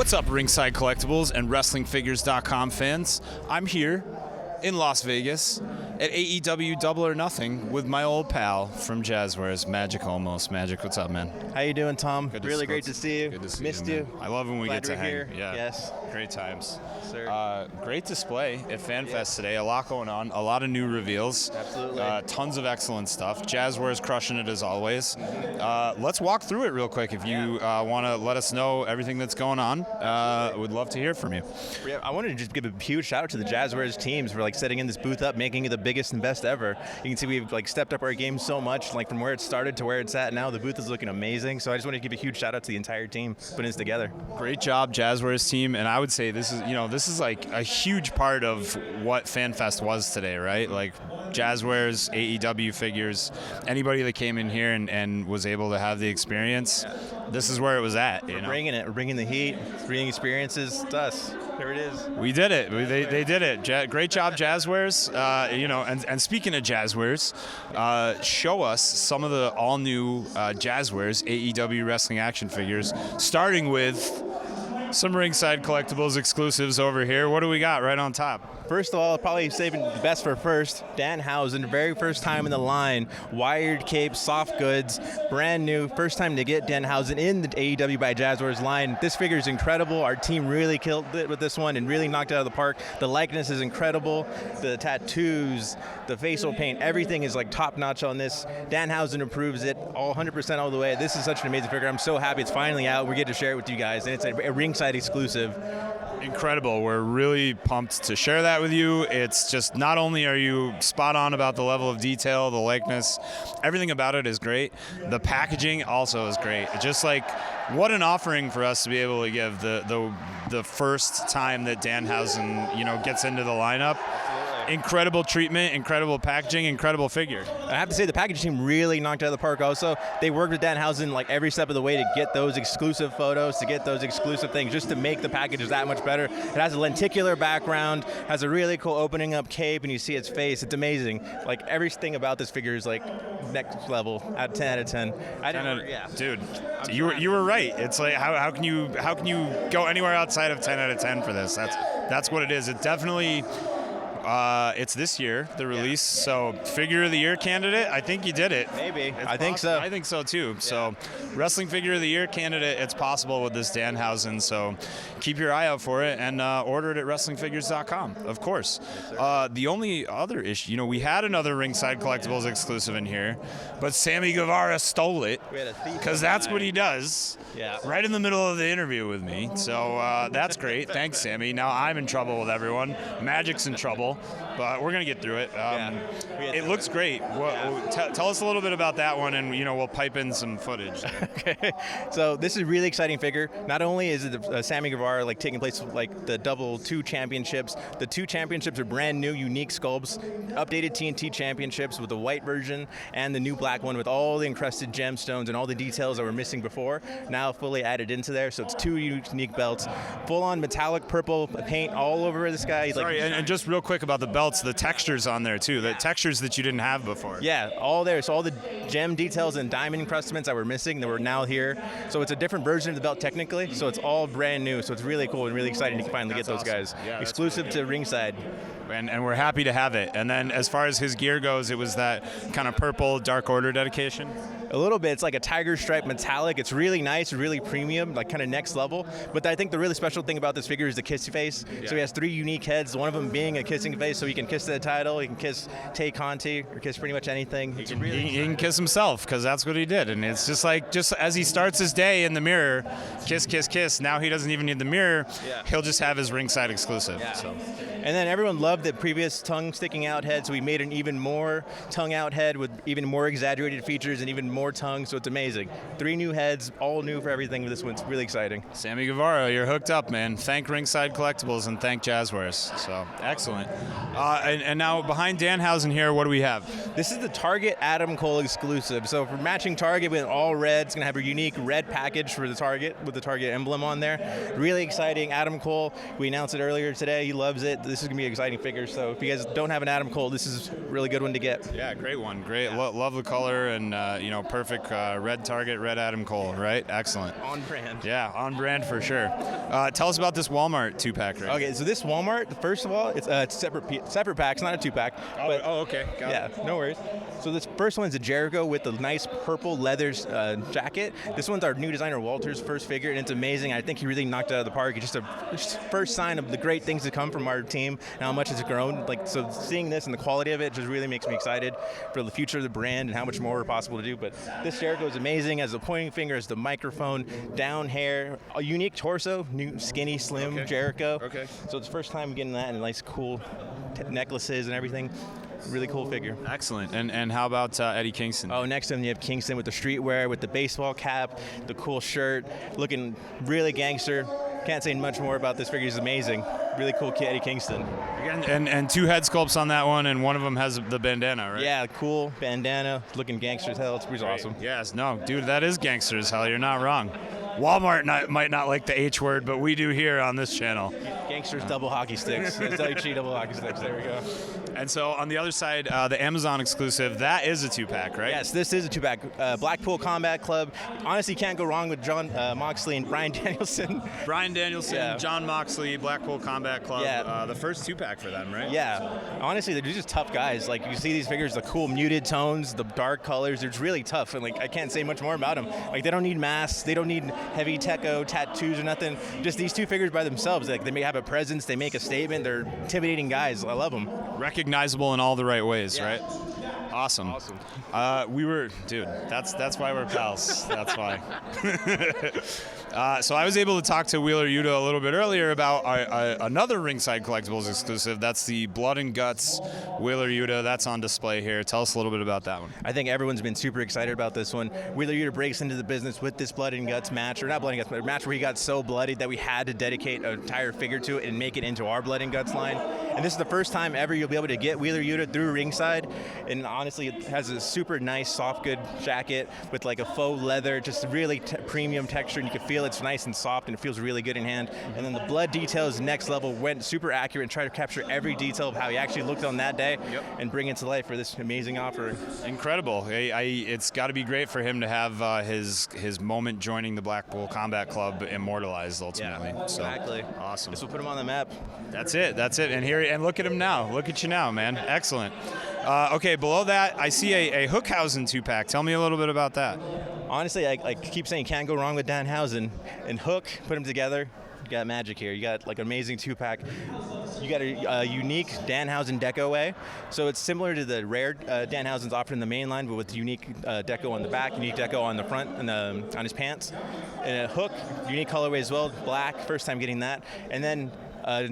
What's up, Ringside Collectibles and WrestlingFigures.com fans? I'm here in Las Vegas at AEW Double or Nothing with my old pal from Jazwares, Magic Olmos. Magic, what's up, man? How you doing, Tom? Really great to see you. Good to see Missed you. you. I love when we Glad get to we're hang. here. Yeah. Yes. Great times. Sir. Great display at Fan Fest today. A lot going on. A lot of new reveals. Absolutely. Tons of excellent stuff. Jazwares crushing it as always. Let's walk through it real quick. If you want to let us know everything that's going on, we'd love to hear from you. Yeah, I wanted to just give a huge shout out to the Jazwares teams for setting in this booth up, making it the biggest and best ever. You can see we've stepped up our game so much, from where it started to where it's at now. The booth is looking amazing. So I just want to give a huge shout out to the entire team putting this together. Great job, Jazwares team, and I would say this is like a huge part of what Fan Fest was today, right? Like Jazwares, AEW figures, anybody that came in here and was able to have the experience, this is where it was at. We're bringing it. We're bringing the heat, bringing experiences. It's us. Here it is. We did it. They did it. Great job, Jazwares. And speaking of Jazwares, show us some of the all-new Jazwares AEW wrestling action figures, starting with some Ringside Collectibles exclusives over here. What do we got right on top? First of all, probably saving the best for first. Danhausen, very first time in the line. Wired cape, soft goods, brand new. First time to get Danhausen in the AEW by Jazwares line. This figure is incredible. Our team really killed it with this one and really knocked it out of the park. The likeness is incredible. The tattoos, the facial paint, everything is top notch on this. Danhausen approves it all 100% all the way. This is such an amazing figure. I'm so happy it's finally out. We get to share it with you guys, and it's a Ringside exclusive. Incredible. We're really pumped to share that with you. It's just, not only are you spot on about the level of detail, the likeness, everything about it is great. The packaging also is great. Just what an offering for us to be able to give the first time that Danhausen, gets into the lineup. Incredible treatment, incredible packaging, incredible figure. I have to say the packaging team really knocked it out of the park also. They worked with Danhausen every step of the way to get those exclusive photos, to get those exclusive things, just to make the packages that much better. It has a lenticular background, has a really cool opening up cape, and you see its face. It's amazing. Everything about this figure is next level, 10 out of 10. Dude, you were right. It's how can you go anywhere outside of 10 out of 10 for this? That's what it is. It definitely. It's this year, the release, so Figure of the Year candidate, I think you did it. Maybe. I think so. I think so too. Yeah. So Wrestling Figure of the Year candidate, it's possible with this Danhausen, so keep your eye out for it and order it at WrestlingFigures.com, of course. The only other issue, we had another Ringside Collectibles exclusive in here, but Sammy Guevara stole it because that's what he does. Yeah. Right in the middle of the interview with me. So that's great. Thanks, Sammy. Now I'm in trouble with everyone. Magic's in trouble, but we're going to get through it. It looks great. Tell us a little bit about that one, and we'll pipe in some footage. Okay. So this is a really exciting figure. Not only is it Sammy Guevara taking place with the double 2 championships. The 2 championships are brand new, unique sculpts, updated TNT championships with the white version and the new black one with all the encrusted gemstones and all the details that were missing before. Now fully added into there. So it's 2 unique belts, full-on metallic purple paint all over this guy. Sorry, and just real quick about the belts, the textures on there too, the textures that you didn't have before. Yeah, all there. So all the gem details and diamond encrustments that were missing that were now here. So it's a different version of the belt technically. So it's all brand new. So it's really cool and really exciting to finally get those guys. Yeah, exclusive to Ringside. And we're happy to have it. And then as far as his gear goes, it was that kind of purple Dark Order dedication. A little bit. It's like a tiger stripe metallic. It's really nice, really premium, kind of next level. But I think the really special thing about this figure is the kissy face. Yeah. So he has 3 unique heads, one of them being a kissing face, so he can kiss the title, he can kiss Tay Conti, or kiss pretty much anything. He can kiss himself, because that's what he did. And it's just as he starts his day in the mirror, kiss, kiss, kiss. Now he doesn't even need the mirror. Yeah. He'll just have his Ringside exclusive. Yeah. So. And then everyone loved the previous tongue sticking out head, so we made an even more tongue out head with even more exaggerated features and even more tongue, so it's amazing. 3 new heads, all new for everything with this one. It's really exciting. Sammy Guevara, you're hooked up, man. Thank Ringside Collectibles and thank Jazwares. So, excellent. And now behind Danhausen here, what do we have? This is the Target Adam Cole exclusive. So for matching Target with all red, it's going to have a unique red package for the Target with the Target emblem on there. Really exciting. Adam Cole, we announced it earlier today. He loves it. this is going to be an exciting figure. So if you guys don't have an Adam Cole, this is a really good one to get. Yeah, great one. Great. Love the color and, perfect red target, red Adam Cole, right? Excellent. On brand. Yeah, on brand for sure. Tell us about this Walmart 2-pack, right? Okay, so this Walmart, first of all, it's separate packs, not a 2-pack. Okay. Got it. No worries. So this first one's a Jericho with the nice purple leather jacket. This one's our new designer Walter's first figure, and it's amazing. I think he really knocked it out of the park. It's just a first sign of the great things to come from our team and how much it's grown. So seeing this and the quality of it just really makes me excited for the future of the brand and how much more are possible to do. But this Jericho is amazing. As the pointing finger, as the microphone, down hair, a unique torso, new skinny, slim Jericho. Okay. So it's the first time getting that, and nice, cool necklaces and everything. Really cool figure. Excellent. And how about Eddie Kingston? Oh, next to him you have Kingston with the streetwear, with the baseball cap, the cool shirt, looking really gangster. Can't say much more about this figure. He's amazing. Really cool kid, Eddie Kingston. Again, and 2 head sculpts on that one, and one of them has the bandana, right? Yeah, cool bandana, looking gangster as hell. It's pretty awesome. Yes, no, dude, that is gangster as hell. You're not wrong. Walmart might not like the H word, but we do here on this channel. Gangsters double hockey sticks. It's HE double hockey sticks. There we go. And so on the other side, the Amazon exclusive, that is a 2-pack, right? Yes, this is a 2-pack. Blackpool Combat Club. Honestly, can't go wrong with John Moxley and Bryan Danielson. Bryan Danielson, Yeah. John Moxley, Blackpool Combat Club. Yeah. The first 2-pack for them, right? Yeah. Honestly, they're just tough guys. Like, you see these figures, the cool muted tones, the dark colors, they're just really tough. And, I can't say much more about them. Like, they don't need masks. They don't need heavy techo, tattoos or nothing. Just these 2 figures by themselves. Like, they may have a presence. They make a statement. They're intimidating guys. I love them. Recognizable in all the right ways, Yeah. right? Awesome. Dude, that's why we're pals. That's why. So I was able to talk to Wheeler Yuta a little bit earlier about another Ringside Collectibles exclusive. That's the Blood and Guts Wheeler Yuta. That's on display here. Tell us a little bit about that one. I think everyone's been super excited about this one. Wheeler Yuta breaks into the business with this Blood and Guts match, or not Blood and Guts, but a match where he got so bloodied that we had to dedicate an entire figure to it and make it into our Blood and Guts line. And this is the first time ever you'll be able to get Wheeler Yuta through Ringside. And honestly, it has a super nice soft good jacket with like a faux leather, just really premium texture, and you can feel it's nice and soft and it feels really good in hand. And then the blood details next level, went super accurate and tried to capture every detail of how he actually looked on that day and bring it to life for this amazing offer. Incredible. It's got to be great for him to have his moment joining the Blackpool Combat Club immortalized ultimately. Yeah, so, exactly. Awesome. This will put him on the map. That's it. And look at him now. Look at you now, man. Excellent. Okay, below that, I see a Hookhausen 2-pack. Tell me a little bit about that. Honestly, I keep saying can't go wrong with Danhausen. And Hook, put them together, you got magic here. You got like an amazing 2-pack. You got a unique Danhausen deco way. So it's similar to the rare Danhausen's offered in the main line, but with unique deco on the back, unique deco on the front, and on his pants. And a Hook, unique colorway as well, black, first time getting that. And then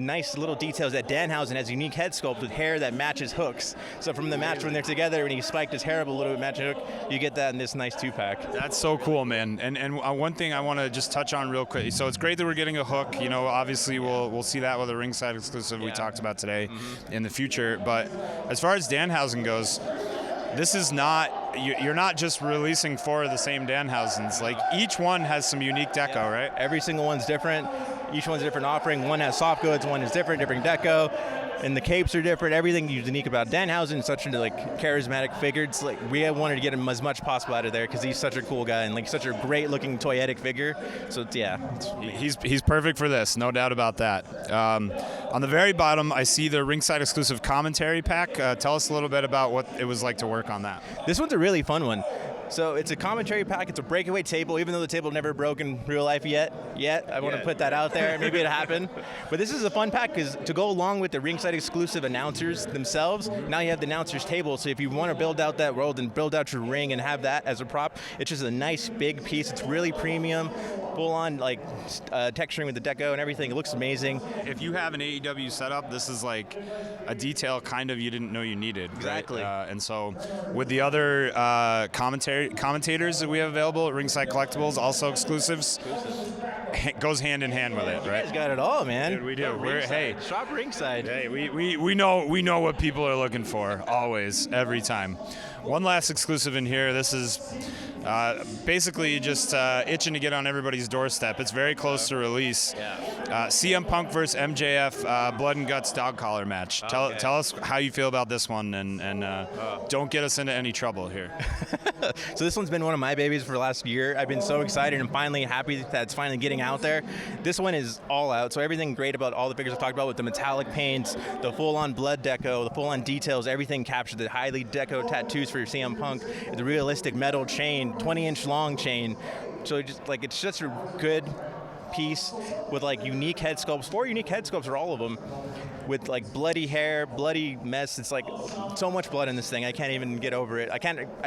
nice little details that Danhausen has a unique head sculpt with hair that matches Hook's. So from the match when they're together, when he spiked his hair up a little bit, matching Hook, you get that in this nice 2-pack. That's so cool, man. And one thing I want to just touch on real quick. So it's great that we're getting a Hook. Obviously we'll see that with a Ringside exclusive we talked about today in the future. But as far as Danhausen goes, this is not, you're not just releasing 4 of the same Danhausens. Like, each one has some unique deco, right? Every single one's different. Each one's a different offering. One has soft goods, one is different deco. And the capes are different. Everything is unique about Danhausen is such a charismatic figure. It's like we wanted to get him as much possible out of there because he's such a cool guy and such a great looking toyetic figure. So he's perfect for this, no doubt about that. On the very bottom, I see the Ringside exclusive commentary pack. Tell us a little bit about what it was like to work on that. This one's a really fun one. So it's a commentary pack. It's a breakaway table, even though the table never broke in real life yet. I want to put that out there. Maybe it'll happen. But this is a fun pack because to go along with the Ringside exclusive announcers themselves, now you have the announcers table. So if you want to build out that world and build out your ring and have that as a prop, it's just a nice big piece. It's really premium, full on texturing with the deco and everything. It looks amazing. If you have an AEW setup, this is like a detail kind of you didn't know you needed. Exactly. Right? And so with the other commentators that we have available at Ringside Collectibles, also exclusives, goes hand in hand with it, right? You guys got it all, man. Dude, we do. Shop Ringside. Hey, we know what people are looking for always, every time. One last exclusive in here. This is basically just itching to get on everybody's doorstep. It's very close to release. CM Punk versus MJF Blood and Guts dog collar match. Tell us how you feel about this one, and don't get us into any trouble here. So this one's been one of my babies for the last year. I've been so excited and finally happy that it's finally getting out there. This one is all out, so everything great about all the figures I've talked about with the metallic paints, the full-on blood deco, the full-on details, everything captured, the highly deco tattoos for your CM Punk, the realistic metal chain, 20-inch long chain. So it's just a good piece with like unique head sculpts, 4 unique head sculpts for all of them, with like bloody hair, bloody mess. It's like so much blood in this thing. I can't even get over it. I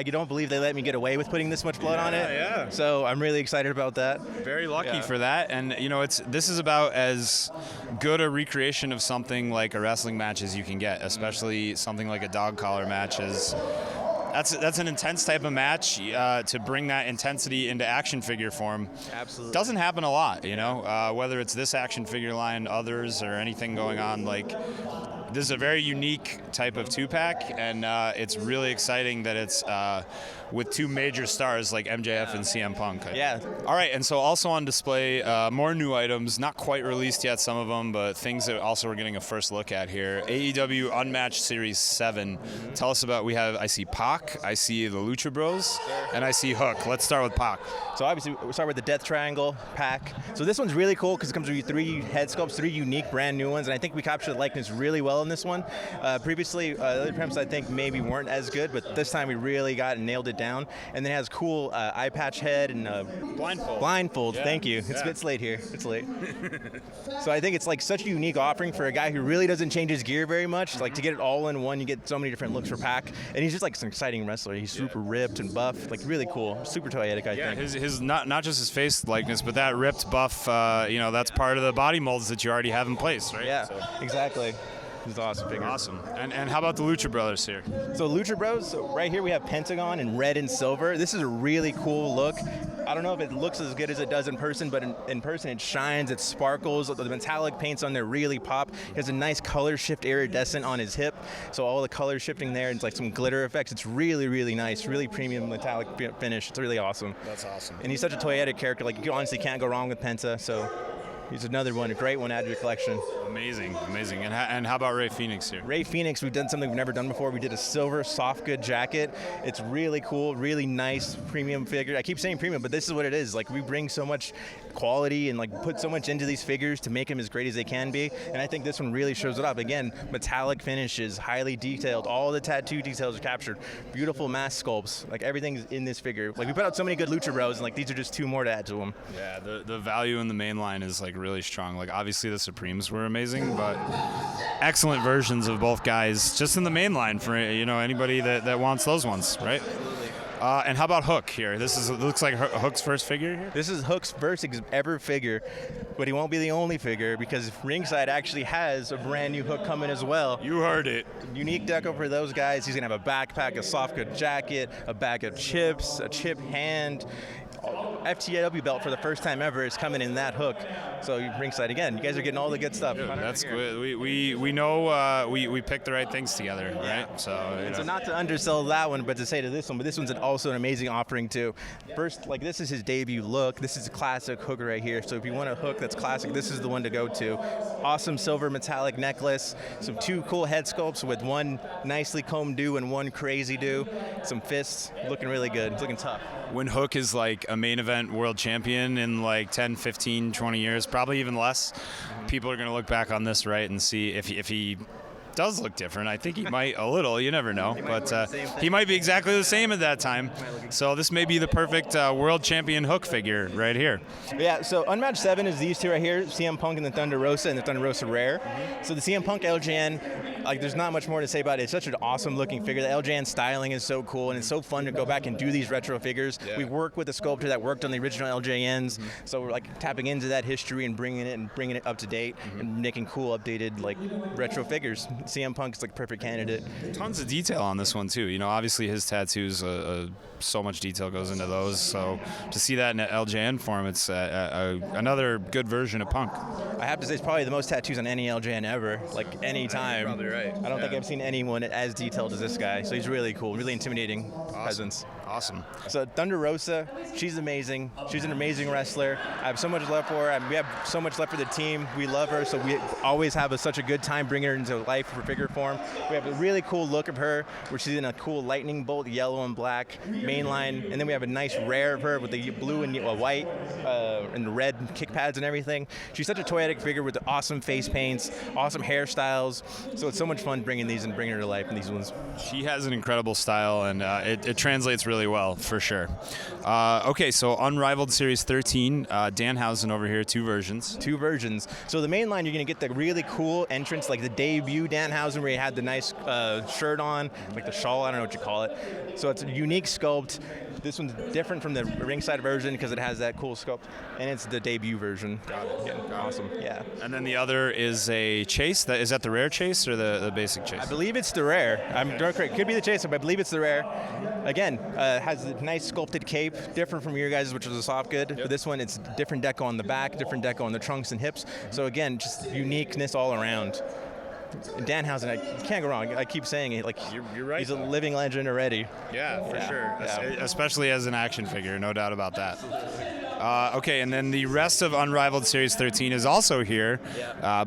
don't believe they let me get away with putting this much blood on it. Yeah. So I'm really excited about that. Very lucky for that. And you know, this is about as good a recreation of something like a wrestling match as you can get, especially something like a dog collar match. That's an intense type of match. To bring that intensity into action figure form, Absolutely, doesn't happen a lot. You know, whether it's this action figure line, others, or anything going on. Like, this is a very unique type of 2-pack, and it's really exciting that it's with 2 major stars like MJF and CM Punk. Yeah. All right, and so also on display, more new items, not quite released yet, some of them, but things that also we're getting a first look at here. AEW Unmatched Series 7. Tell us about, I see Pac, I see the Lucha Bros, and I see Hook. Let's start with Pac. So obviously we'll start with the Death Triangle Pac. So this one's really cool because it comes with 3 head sculpts, 3 unique brand new ones, and I think we captured the likeness really well in this one. Previously, the other attempts I think maybe weren't as good, but this time we really got and nailed it down. And then it has cool eye patch head and blindfold. Yeah. Thank you. It's a bit late here. It's late. So I think it's like such a unique offering for a guy who really doesn't change his gear very much. Like, to get it all in one, you get so many different looks for Pac, and he's just like an exciting wrestler. He's super ripped and buff, like really cool, super toyetic. I think. His not just his face likeness, but that ripped buff. That's part of the body molds that you already have in place, right? Yeah, exactly. It's an awesome figure. Awesome. And how about the Lucha Brothers here? So Lucha Bros, so right here we have Pentagon in red and silver. This is a really cool look. I don't know if it looks as good as it does in person, but in person it shines, it sparkles. The metallic paints on there really pop. He has a nice color shift iridescent on his hip, so all the color shifting there, and it's like some glitter effects. It's really, really nice, really premium metallic finish. It's really awesome. That's awesome. And he's such a toyetic character. Like, you honestly can't go wrong with Penta, so he's another one, a great one to add to your collection. Amazing. And how about Ray Phoenix here? Ray Phoenix, we've done something we've never done before. We did a silver soft good jacket. It's really cool, really nice premium figure. I keep saying premium, but this is what it is. Like, we bring so much quality and like put so much into these figures to make them as great as they can be. And I think this one really shows it up. Again, metallic finishes, highly detailed. All the tattoo details are captured. Beautiful mask sculpts. Like, everything's in this figure. Like, we put out so many good Lucha Bros, and like these are just 2 more to add to them. Yeah, the value in the main line is like really strong. Like, obviously the Supremes were amazing, but excellent versions of both guys just in the main line for anybody that wants those ones, right? And how about Hook here? Looks like Hook's first figure here? This is Hook's first ever figure, but he won't be the only figure because Ringside actually has a brand new Hook coming as well. You heard it. Unique deco for those guys. He's going to have a backpack, a soft good jacket, a bag of chips, a chip hand. FTW belt for the first time ever is coming in that Hook. So Ringside, again, you guys are getting all the good stuff. Dude, that's good. We know we picked the right things together, right? So, So not to undersell that one, but to say to this one, but this one's also an amazing offering too. First, like, this is his debut look. This is a classic Hook right here. So if you want a Hook that's classic, this is the one to go to. Awesome silver metallic necklace. Some 2 cool head sculpts with one nicely combed do and one crazy do. Some fists, looking really good. It's looking tough. When Hook is like a main event world champion in like 10, 15, 20 years, probably even less, people are going to look back on this, right, and see if he does look different. I think he might a little. You never know. But he might be exactly the same at that time. So this may be the perfect world champion Hook figure right here. Yeah, so Unmatched 7 is these 2 right here, CM Punk and the Thunder Rosa and the Thunder Rosa Rare. So the CM Punk LJN, like, there's not much more to say about it. It's such an awesome looking figure. The LJN styling is so cool, and it's so fun to go back and do these retro figures. Yeah. We work with a sculptor that worked on the original LJNs, so we're like tapping into that history and bringing it up to date and making cool updated like retro figures. CM Punk's like perfect candidate. Tons of detail on this one too. You know, obviously his tattoos, so much detail goes into those. So to see that in an LJN form, it's another good version of Punk. I have to say, it's probably the most tattoos on any LJN ever, like any time. Probably right. I don't think I've seen anyone as detailed as this guy. So he's really cool, really intimidating presence. Awesome. So Thunder Rosa, she's amazing. She's an amazing wrestler. I have so much love for her. We have so much love for the team. We love her, so we always have such a good time bringing her into life for figure form. We have a really cool look of her, where she's in a cool lightning bolt, yellow and black mainline, and then we have a nice rare of her with the blue and white and the red kick pads and everything. She's such a toyetic figure with the awesome face paints, awesome hairstyles. So it's so much fun bringing these and bringing her to life in these ones. She has an incredible style, and it translates really well, for sure. Okay, so Unrivaled Series 13, Danhausen over here, two versions. Two versions. So the main line, you're going to get the really cool entrance, like the debut Danhausen, where he had the nice shirt on, like the shawl, I don't know what you call it. So it's a unique sculpt. This one's different from the ringside version because it has that cool sculpt, and it's the debut version. Got it. Yeah, awesome. Yeah. And then the other is a chase. Is that the rare chase or the basic chase? I believe it's the rare. I'm correct. Could be the chase, but I believe it's the rare. Again, has a nice sculpted cape, different from your guys', which was a soft good. Yep. But this one, it's different deco on the back, different deco on the trunks and hips. So again, just uniqueness all around. Danhausen, I can't go wrong. I keep saying it. Like you're right. He's a living legend already. Yeah, for sure. Yeah. Especially as an action figure, no doubt about that. Okay, and then the rest of Unrivaled Series 13 is also here.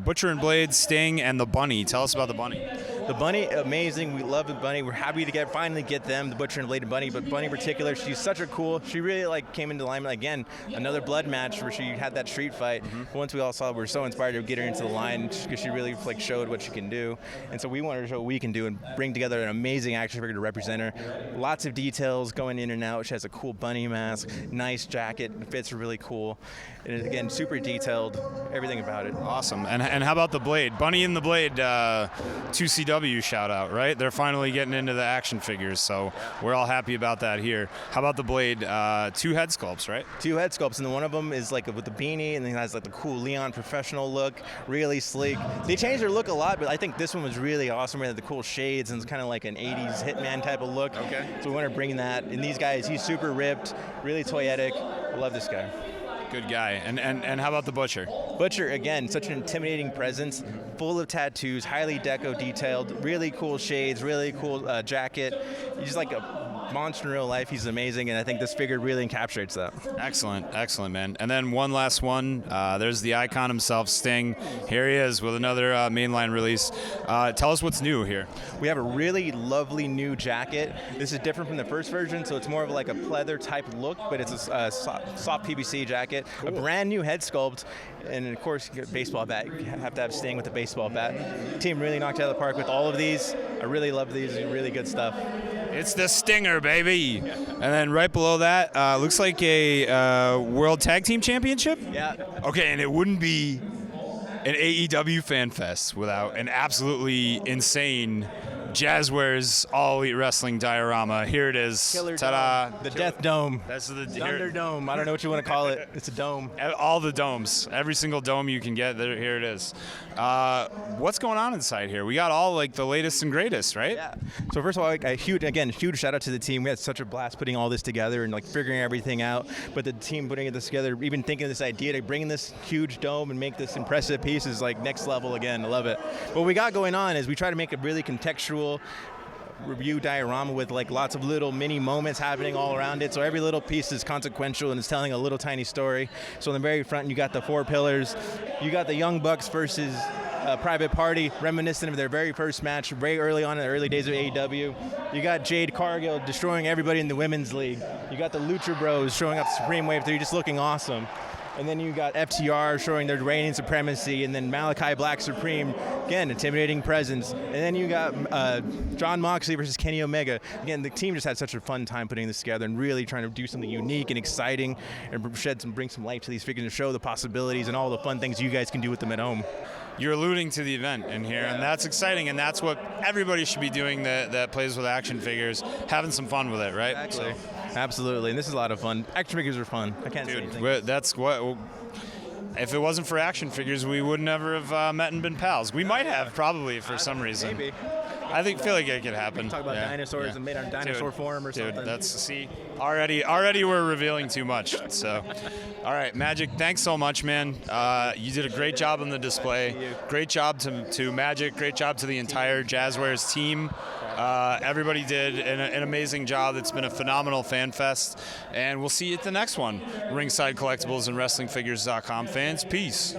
Butcher and Blade, Sting, and the Bunny. Tell us about the Bunny. The Bunny, amazing. We love the Bunny. We're happy to finally get them, the Butcher and Blade and Bunny. But Bunny in particular, she's such a cool. She really came into limelight again. Another blood match where she had that street fight. Mm-hmm. Once we all saw, we were so inspired to get her into the line because she really showed what she can do. And so we wanted to show what we can do and bring together an amazing action figure to represent her. Lots of details going in and out. She has a cool bunny mask, nice jacket, fits really cool. And again, super detailed, everything about it. Awesome. And how about the Blade? Bunny and the Blade, 2CW shout out, right? They're finally getting into the action figures, so we're all happy about that here. How about the Blade? Two head sculpts, right? Two head sculpts, and then one of them is with the beanie, and then it has the cool Leon professional look, really sleek. They changed their look a lot, but I think this one was really awesome. It had the cool shades, and it's kind of like an 80s Hitman type of look. Okay. So we want to bring that. And these guys, he's super ripped, really toyetic. I love this guy. Good guy. And how about the Butcher? Butcher, again, such an intimidating presence, full of tattoos, highly deco detailed, really cool shades, really cool jacket. He's like a monster in real life. He's amazing, and I think this figure really encapsulates that. Excellent, man. And then one last one. There's the icon himself, Sting. Here he is with another mainline release. Tell us what's new here. We have a really lovely new jacket. This is different from the first version, so it's more of like a pleather type look, but it's a soft PVC jacket. Cool. A brand new head sculpt, and of course, baseball bat. You have to have Sting with the baseball bat. The team really knocked it out of the park with all of these. I really love these. Really good stuff. It's the Stinger, baby. And then right below that, looks like a World Tag Team Championship? Yeah. Okay, and it wouldn't be an AEW Fan Fest without an absolutely insane Jazwares All Elite Wrestling diorama. Here it is. Killer Ta-da. Dome. The Death Dome. That's the Thunder Dome. I don't know what you want to call it. It's a dome. All the domes. Every single dome you can get, here it is. What's going on inside here? We got all the latest and greatest, right? Yeah. So first of all, a huge shout out to the team. We had such a blast putting all this together and figuring everything out. But the team putting this together, even thinking of this idea to bring this huge dome and make this impressive piece is next level again. I love it. What we got going on is we try to make a really contextual review diorama with lots of little mini moments happening all around it. So every little piece is consequential and it's telling a little tiny story. So in the very front, you got the 4 pillars. You got the Young Bucks versus Private Party, reminiscent of their very first match very early on in the early days of AEW. You got Jade Cargill destroying everybody in the Women's League. You got the Lucha Bros showing up Supreme Wave 3 just looking awesome. And then you got FTR showing their reigning supremacy, and then Malachi Black Supreme, again, intimidating presence. And then you got John Moxley versus Kenny Omega. Again, the team just had such a fun time putting this together and really trying to do something unique and exciting and bring some light to these figures and show the possibilities and all the fun things you guys can do with them at home. You're alluding to the event in here, and that's exciting, and that's what everybody should be doing that plays with action figures, having some fun with it, right? Exactly. Absolutely, and this is a lot of fun. Action figures are fun. I can't say anything. That's what if it wasn't for action figures, we would never have met and been pals. We might have, probably, for some reason. Maybe. Feel like it could happen. Talk about dinosaurs and made on dinosaur form or something. Dude, already we're revealing too much. So, all right, Magic, thanks so much, man. You did a great job on the display. Great job to Magic. Great job to the entire Jazwares team. Everybody did an amazing job. It's been a phenomenal fan fest, and we'll see you at the next one. Ringside Collectibles and WrestlingFigures.com fans, peace.